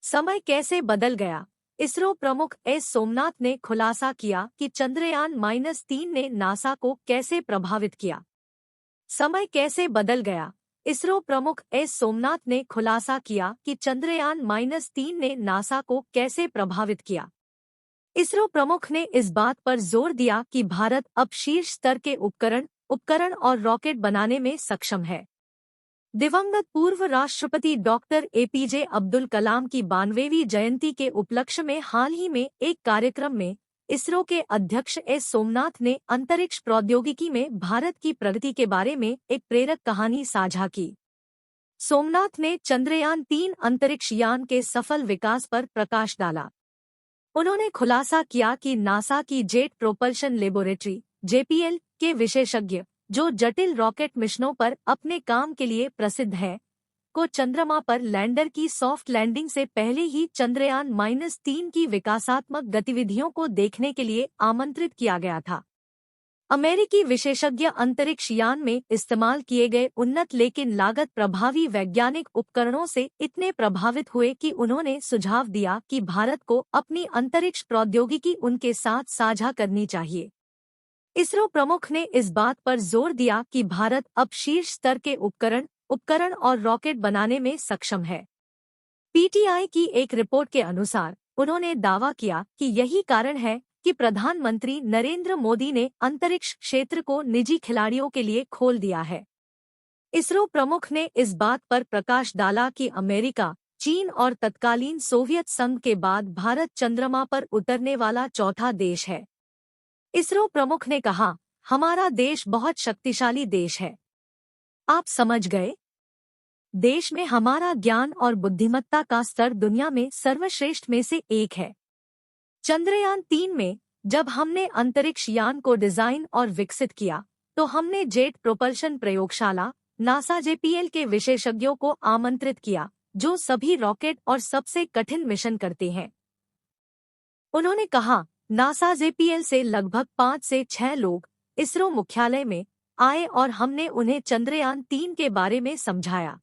समय कैसे बदल गया। इसरो प्रमुख एस सोमनाथ ने खुलासा किया कि चंद्रयान-3 ने नासा को कैसे प्रभावित किया। समय कैसे बदल गया। इसरो प्रमुख एस सोमनाथ ने खुलासा किया कि चंद्रयान-3 ने नासा को कैसे प्रभावित किया। इसरो प्रमुख ने इस बात पर जोर दिया कि भारत अब शीर्ष स्तर के उपकरण और रॉकेट बनाने में सक्षम है। दिवंगत पूर्व राष्ट्रपति डॉक्टर एपीजे अब्दुल कलाम की 92वीं जयंती के उपलक्ष्य में हाल ही में एक कार्यक्रम में इसरो के अध्यक्ष एस सोमनाथ ने अंतरिक्ष प्रौद्योगिकी में भारत की प्रगति के बारे में एक प्रेरक कहानी साझा की। सोमनाथ ने चंद्रयान-3 अंतरिक्ष यान के सफल विकास पर प्रकाश डाला। उन्होंने खुलासा किया कि नासा की जेट प्रोपल्शन लेबोरेटरी (जेपीएल) के विशेषज्ञ, जो जटिल रॉकेट मिशनों पर अपने काम के लिए प्रसिद्ध है, को चंद्रमा पर लैंडर की सॉफ्ट लैंडिंग से पहले ही चंद्रयान-3 की विकासात्मक गतिविधियों को देखने के लिए आमंत्रित किया गया था। अमेरिकी विशेषज्ञ अंतरिक्ष यान में इस्तेमाल किए गए उन्नत लेकिन लागत प्रभावी वैज्ञानिक उपकरणों से इतने प्रभावित हुए कि उन्होंने सुझाव दिया कि भारत को अपनी अंतरिक्ष प्रौद्योगिकी उनके साथ साझा करनी चाहिए। इसरो प्रमुख ने इस बात पर जोर दिया कि भारत अब शीर्ष स्तर के उपकरण और रॉकेट बनाने में सक्षम है। पीटीआई की एक रिपोर्ट के अनुसार उन्होंने दावा किया कि यही कारण है कि प्रधानमंत्री नरेंद्र मोदी ने अंतरिक्ष क्षेत्र को निजी खिलाड़ियों के लिए खोल दिया है। इसरो प्रमुख ने इस बात पर प्रकाश डाला कि अमेरिका, चीन और तत्कालीन सोवियत संघ के बाद भारत चंद्रमा पर उतरने वाला चौथा देश है। इसरो प्रमुख ने कहा, हमारा देश बहुत शक्तिशाली देश है। आप समझ गए? देश में हमारा ज्ञान और बुद्धिमत्ता का स्तर दुनिया में सर्वश्रेष्ठ में से एक है। चंद्रयान-3 में जब हमने अंतरिक्ष यान को डिजाइन और विकसित किया, तो हमने जेट प्रोपल्शन प्रयोगशाला नासा जेपीएल के विशेषज्ञों को आमंत्रित किया, जो सभी रॉकेट और सबसे कठिन मिशन करते हैं। उन्होंने कहा, नासा जेपीएल से लगभग 5 से 6 लोग इसरो मुख्यालय में आए और हमने उन्हें चंद्रयान-3 के बारे में समझाया।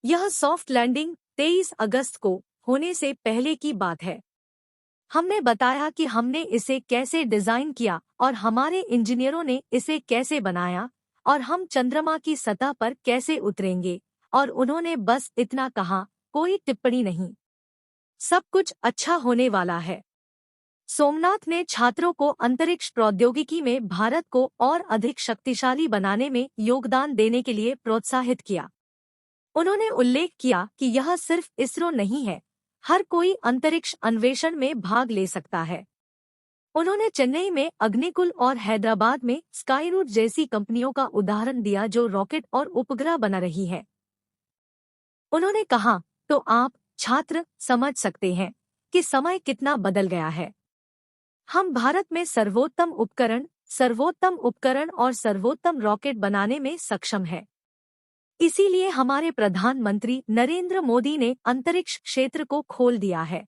यह सॉफ्ट लैंडिंग 23 अगस्त को होने से पहले की बात है। हमने बताया कि हमने इसे कैसे डिजाइन किया और हमारे इंजीनियरों ने इसे कैसे बनाया और हम चंद्रमा की सतह पर कैसे उतरेंगे, और उन्होंने बस इतना कहा, कोई टिप्पणी नहीं। सब कुछ अच्छा होने वाला है। सोमनाथ ने छात्रों को अंतरिक्ष प्रौद्योगिकी में भारत को और अधिक शक्तिशाली बनाने में योगदान देने के लिए प्रोत्साहित किया। उन्होंने उल्लेख किया कि यह सिर्फ इसरो नहीं है, हर कोई अंतरिक्ष अन्वेषण में भाग ले सकता है। उन्होंने चेन्नई में अग्निकुल और हैदराबाद में स्काईरूट जैसी कंपनियों का उदाहरण दिया जो रॉकेट और उपग्रह बना रही है। उन्होंने कहा, तो आप छात्र समझ सकते हैं कि समय कितना बदल गया है। हम भारत में सर्वोत्तम उपकरण और सर्वोत्तम रॉकेट बनाने में सक्षम हैं। इसीलिए हमारे प्रधानमंत्री नरेंद्र मोदी ने अंतरिक्ष क्षेत्र को खोल दिया है।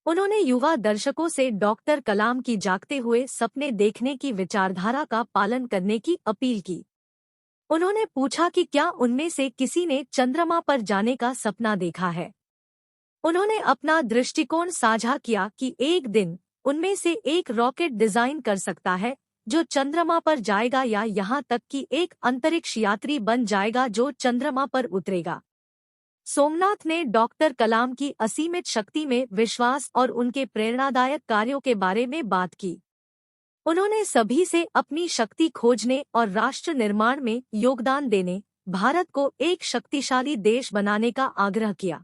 उन्होंने युवा दर्शकों से डॉक्टर कलाम की जागते हुए सपने देखने की विचारधारा का पालन करने की अपील की। उन्होंने पूछा कि क्या उनमें से किसी ने चंद्रमा पर जाने का सपना देखा है। उन्होंने अपना दृष्टिकोण साझा किया कि एक दिन उनमें से एक रॉकेट डिजाइन कर सकता है जो चंद्रमा पर जाएगा, या यहाँ तक कि एक अंतरिक्ष यात्री बन जाएगा जो चंद्रमा पर उतरेगा। सोमनाथ ने डॉक्टर कलाम की असीमित शक्ति में विश्वास और उनके प्रेरणादायक कार्यों के बारे में बात की। उन्होंने सभी से अपनी शक्ति खोजने और राष्ट्र निर्माण में योगदान देने, भारत को एक शक्तिशाली देश बनाने का आग्रह किया।